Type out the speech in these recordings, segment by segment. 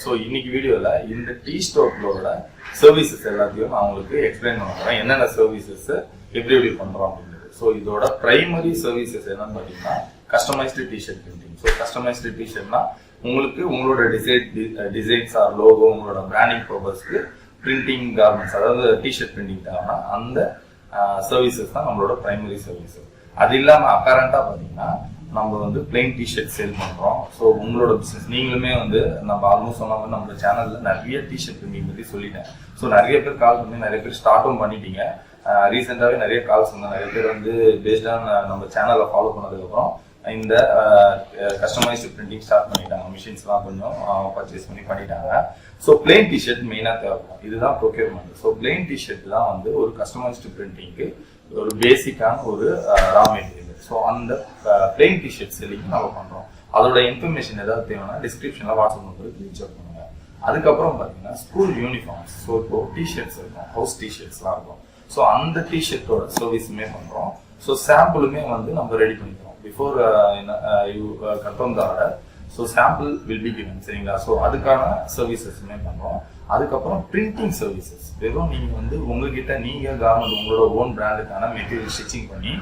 So இன்னைக்கு வீடியோவில் இந்த டீ ஸ்டோர்களோட சர்வீசஸ் எல்லாத்தையும் நான் உங்களுக்கு எக்ஸ்பிளைன் பண்ணுறேன். என்னென்ன சர்வீசஸ் எப்படி பண்ணுறோம் அப்படின்றது. ஸோ இதோட பிரைமரி சர்வீசஸ் என்னன்னு பார்த்தீங்கன்னா customised T-shirt printing. So customised டிஷர்ட்னா உங்களுக்கு உங்களோட டிசைன்ஸ் ஆர் லோகோ உங்களோட பிராண்டிங் பர்பஸ்க்கு பிரிண்டிங் கார்மெண்ட்ஸ், அதாவது டிஷர்ட் பிரிண்டிங் தேவைன்னா அந்த சர்வீசஸ் தான் நம்மளோட பிரைமரி சர்வீசஸ். அது இல்லாமல் அப்பேரண்டா பார்த்தீங்கன்னா நம்ம வந்து பிளைன் டிஷர்ட் சேல் பண்றோம். ஸோ உங்களோட பிசினஸ் நீங்களுமே வந்து நம்ம ஆல்மோஸ்ட் சொன்ன மாதிரி நம்ம சேனல்ல நிறைய டிஷர்ட் பிரிண்டிங் பத்தி சொல்லிட்டேன். ஸோ நிறைய பேர் கால் பண்ணி நிறைய பேர் ஸ்டார்ட்டும் பண்ணிட்டீங்க. ரீசெண்டாவே நிறைய கால்ஸ் வந்து நிறைய பேர் வந்து பேஸ்ட் ஆன் நம்ம சேனலை ஃபாலோ பண்ணதுக்கப்புறம் இந்த கஸ்டமைஸ்டு பிரிண்டிங் ஸ்டார்ட் பண்ணிட்டாங்க. மிஷின்ஸ்லாம் கொஞ்சம் பர்ச்சேஸ் பண்ணிட்டாங்க. ஸோ பிளைன் டிஷர்ட் மெயினாக தேவைப்படும். இதுதான் ப்ரொக்யூர்மெண்ட். ஸோ பிளைன் டிஷர்ட் தான் வந்து ஒரு கஸ்டமைஸ்டு பிரிண்டிங்க்கு ஒரு பேசிக்கான ஒரு ரா மெட்டீரியல். ஸோ அந்த பிளைன் டிஷர்ட் செல்லிங் நம்ம பண்றோம். அதோட இன்ஃபர்மேஷன் ஏதாவது தேவைன்னா டிஸ்கிரிப்ஷன்ல வாட்ஸ்அப் நம்பருக்கு ரீச் அவுட் பண்ணுங்க. அதுக்கப்புறம் பார்த்தீங்கன்னா ஸ்கூல் யூனிஃபார்ம்ஸ். ஸோ இப்போ டிஷர்ட்ஸ் இருக்கும், ஹவுஸ் டிஷர்ட்ஸ்லாம் இருக்கும். ஸோ அந்த டிஷர்ட்டோட சர்வீஸுமே பண்றோம். ஸோ சாம்பிளுமே வந்து நம்ம ரெடி பண்ணிக்கிறோம். Before you confirm the order, so sample will be given, சரிங்களா? ஸோ அதுக்கான சர்வீசஸுமே பண்றோம். அதுக்கப்புறம் பிரிண்டிங் சர்வீசஸ். வெறும் நீங்க வந்து உங்ககிட்ட நீங்க கார்மெண்ட் உங்களோட ஓன் பிராண்டுக்கான மெட்டீரியல் ஸ்டிச்சிங் பண்ணி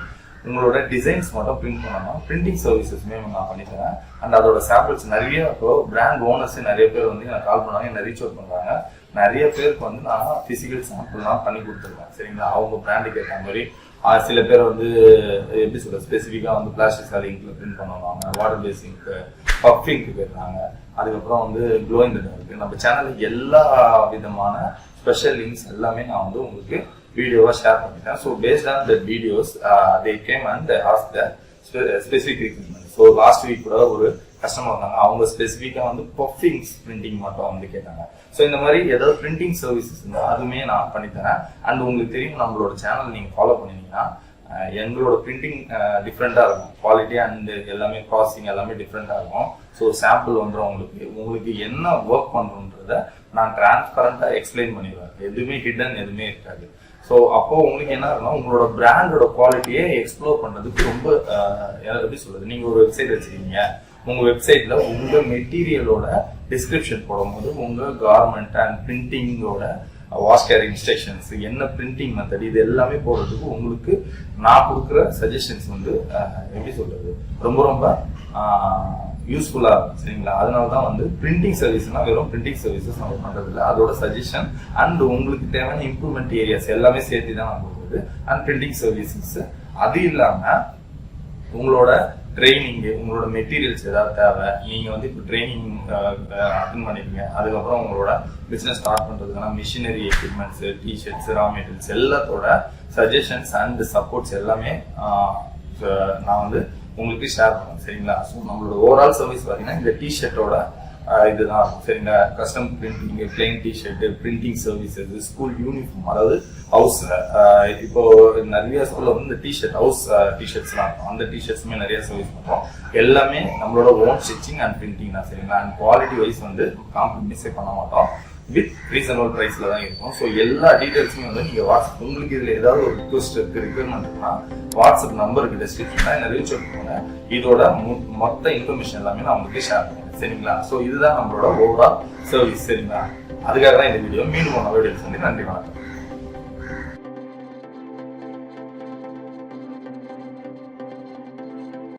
உங்களோட டிசைன்ஸ் மட்டும் பிரிண்ட் பண்ணணும். பிரிண்டிங் சர்வீசஸுமே நான் பண்ணித்தரேன். அண்ட் அதோட சாம்பிள்ஸ் நிறைய இப்போ பிராண்ட் ஓனர்ஸ் நிறைய பேர் வந்து எனக்கு கால் பண்ணாங்க, என்ன ரீச் அவுட் பண்றாங்க. நிறைய பேருக்கு வந்து நான் பிசிக்கல் சாம்பிள்லாம் பண்ணி கொடுத்துருக்கேன், சரிங்களா? அவங்க பிராண்டுக்கு ஏற்ற மாதிரி. சில பேர் வந்து எப்படி சொல்ற ஸ்பெசிஃபிக்காக வந்து பிளாஸ்டிக் சால் இங்க்ல பிரிண்ட் பண்ணுவாங்க, water base ink, puff ink போயிருந்தாங்க. அதுக்கப்புறம் வந்து க்ளோ இன் தி டார்க். நம்ம சேனலுக்கு எல்லா விதமான ஸ்பெஷல் லிங்க்ஸ் எல்லாமே நான் வந்து உங்களுக்கு வீடியோவா ஷேர் பண்ணிட்டேன். So based on the videos they came and they ask the specific requirement. So last week கூட ஒரு கஸ்டமர் வந்தாங்க. அவங்க ஸ்பெசிஃபிக்காக வந்து பஃபிங்ஸ் பிரிண்டிங் மட்டும் வந்து கேட்டாங்க. ஸோ இந்த மாதிரி ஏதாவது பிரிண்டிங் சர்வீசஸ் இருந்தால் அதுவுமே நான் பண்ணித்தரேன். அண்ட் உங்களுக்கு தெரியும், நம்மளோட சேனல் நீங்கள் ஃபாலோ பண்ணினீங்கன்னா எங்களோட பிரிண்டிங் டிஃப்ரெண்ட்டாக இருக்கும். குவாலிட்டி அண்ட் எல்லாமே ப்ராசஸிங் எல்லாமே டிஃப்ரெண்ட்டாக இருக்கும். ஸோ சாம்பிள் வந்துடும். உங்களுக்கு என்ன ஒர்க் பண்ணுறோன்றத நான் டிரான்ஸ்பரண்டாக எக்ஸ்பிளைன் பண்ணிடுவேன். எதுவுமே ஹிடன் எதுவுமே இருக்காது. ஸோ அப்போ உங்களுக்கு என்ன இருக்குன்னா உங்களோட பிராண்டோட குவாலிட்டியை எக்ஸ்ப்ளோர் பண்ணுறதுக்கு ரொம்ப எப்படி சொல்றது, நீங்கள் ஒரு வெப்சைட் வச்சுருக்கீங்க. உங்கள் வெப்சைட்ல உங்கள் மெட்டீரியலோட டிஸ்கிரிப்ஷன் போடும்போது உங்கள் கார்மெண்ட் அண்ட் பிரிண்டிங்கோட வாஷ் கேர் இன்ஸ்ட்ரக்ஷன்ஸ், என்ன பிரிண்டிங் மெத்தட், இது எல்லாமே போடுறதுக்கு உங்களுக்கு நான் கொடுக்குற சஜஷன்ஸ் வந்து எப்படி சொல்றது ரொம்ப ரொம்ப யூஸ்ஃபுல்லா இருக்கும், சரிங்களா? அதனால தான் வந்து பிரிண்டிங் சர்வீஸ்னா வெறும் பிரிண்டிங் சர்வீசஸ் நம்ம பண்றது இல்லை. அதோட சஜஷன் அண்ட் உங்களுக்கு தேவையான இம்ப்ரூவ்மெண்ட் ஏரியாஸ் எல்லாமே சேர்த்து தான் நான் கொடுக்குறது. அண்ட் பிரிண்டிங் சர்வீசஸ் அது இல்லாம உங்களோட ட்ரைனிங், உங்களோட மெட்டீரியல்ஸ் ஏதாவது தேவை, நீங்க வந்து இப்போ ட்ரைனிங் அட்டென்ட் பண்ணிருக்கீங்க, அதுக்கப்புறம் உங்களோட பிசினஸ் ஸ்டார்ட் பண்றதுக்கான machinery equipments, T-shirts, raw materials எல்லாத்தோட சஜஷன்ஸ் அண்ட் சப்போர்ட்ஸ் எல்லாமே நான் வந்து உங்களுக்கு ஷேர் பண்ணுவேன், சரிங்களா? ஸோ நம்மளோட ஓவரால் சர்வீஸ் பார்த்தீங்கன்னா இந்த டிஷர்ட்டோட இதுதான், சரிங்களா? Custom printing, plain T-shirt, printing services, school uniform, அதாவது ஹவுஸ்ல இப்போ நிறைய ஸ்கூல்ல வந்து இந்த டிஷர்ட் ஹவுஸ் டிஷர்ட்ஸ்லாம் இருக்கும். அந்த டிஷர்ட்ஸுமே நிறைய சர்வீஸ் பண்ணுறோம். எல்லாமே நம்மளோட ஓன் ஸ்டிச்சிங் அண்ட் பிரிண்டிங் தான், சரிங்களா? அண்ட் குவாலிட்டி வைஸ் வந்து காம்ப்ரமைஸே பண்ண மாட்டோம். வித் ரீசனபிள் பிரைஸ்ல தான் இருக்கும். ஸோ எல்லா டீடைல்ஸுமே வந்து நீங்க வாட்ஸ்அப், உங்களுக்கு இதுல ஏதாவது ஒரு ரிக்வஸ்ட் இருக்கு, ரிக்வயர்மெண்ட் இருக்குன்னா வாட்ஸ்அப் நம்பருக்கு டிஸ்கிரிப்ஷன்ல என்ன ரீச் அவுட் பண்ணுங்க. இதோட மொத்த இன்ஃபர்மேஷன் எல்லாமே நான் உங்களுக்கு ஷேர் பண்ணுவேன், சரிங்களா? ஸோ இதுதான் நம்மளோட ஓவரால் சர்வீஸ், சரிங்களா? அதுக்காக தான் இந்த வீடியோ. மீண்டும் ஒரு வீடியோஸ் வந்து நன்றி, வணக்கம்.